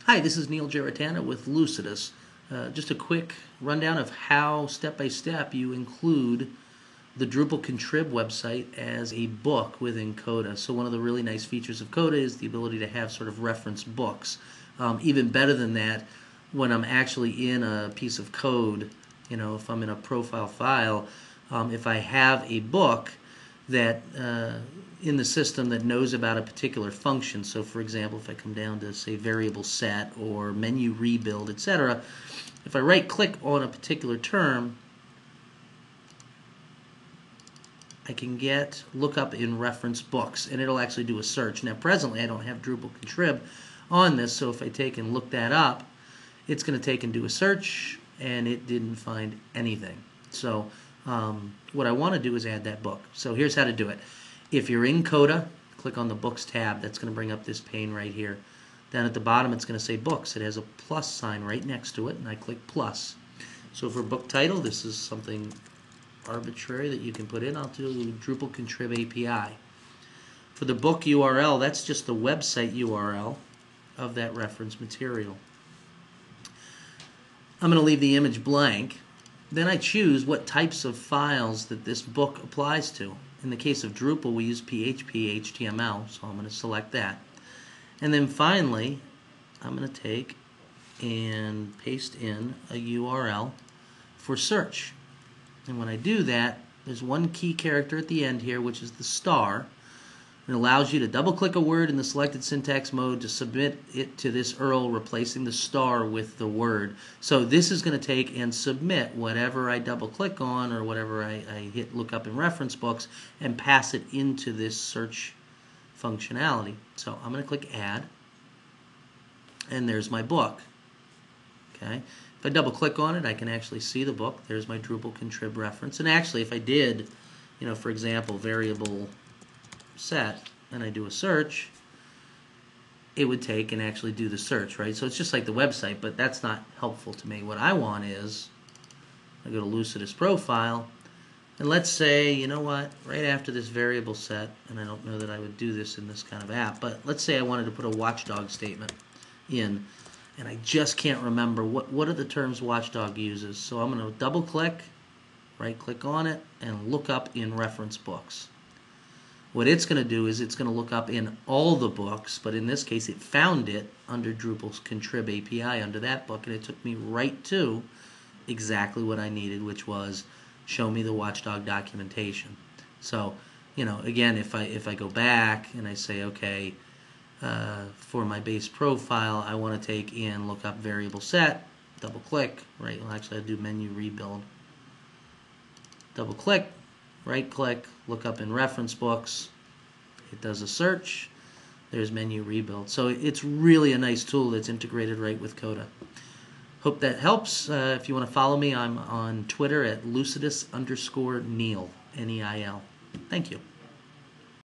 Hi, this is Neil Giratana with Lucidus. Just a quick rundown of how step-by-step you include the Drupal Contrib website as a book within Coda. So one of the really nice features of Coda is the ability to have sort of reference books. Even better than that, when I'm actually in a piece of code, if I'm in a profile file, if I have a book that in the system that knows about a particular function. So for example, if I come down to say variable set or menu rebuild, etc., if I right click on a particular term, I can look up in reference books, and it'll actually do a search. Now presently I don't have Drupal Contrib on this, so if I take and look that up, it's going to take and do a search, and it didn't find anything. So what I want to do is add that book. So here's how to do it. If you're in Coda, click on the Books tab. That's going to bring up this pane right here. Down at the bottom, it's going to say Books. It has a plus sign right next to it, and I click plus. So for book title, this is something arbitrary that you can put in. I'll do Drupal Contrib API. For the book URL, that's just the website URL of that reference material. I'm going to leave the image blank. Then I choose what types of files that this book applies to. In the case of Drupal, we use PHP, HTML, so I'm going to select that. And then finally, I'm going to take and paste in a URL for search. And when I do that, there's one key character at the end here, which is the star. It allows you to double-click a word in the selected syntax mode to submit it to this URL, replacing the star with the word. So this is going to take and submit whatever I double-click on or whatever I hit look up in reference books and pass it into this search functionality. So I'm going to click Add, and there's my book. Okay. If I double-click on it, I can actually see the book. There's my Drupal Contrib reference. And actually, if I did, for example, variable set, and I do a search, it would take and actually do the search, right? So it's just like the website, but that's not helpful to me. What I want is, I go to Lucidus profile, and let's say, you know what, right after this variable set, and I don't know that I would do this in this kind of app, but let's say I wanted to put a watchdog statement in, and I just can't remember what are the terms watchdog uses. So I'm going to double click, right click on it, and look up in reference books. What it's going to do is it's going to look up in all the books, but in this case it found it under Drupal's Contrib API under that book, and it took me right to exactly what I needed, which was show me the watchdog documentation. So, again, if I go back and I say, okay, for my base profile, I want to take and look up variable set, double click, right? Well, actually, I do menu rebuild. Double click, right click, look up in reference books. It does a search. There's menu rebuild. So it's really a nice tool that's integrated right with Coda. Hope that helps. If you want to follow me, I'm on Twitter at Lucidus_Neil, Neil. Thank you.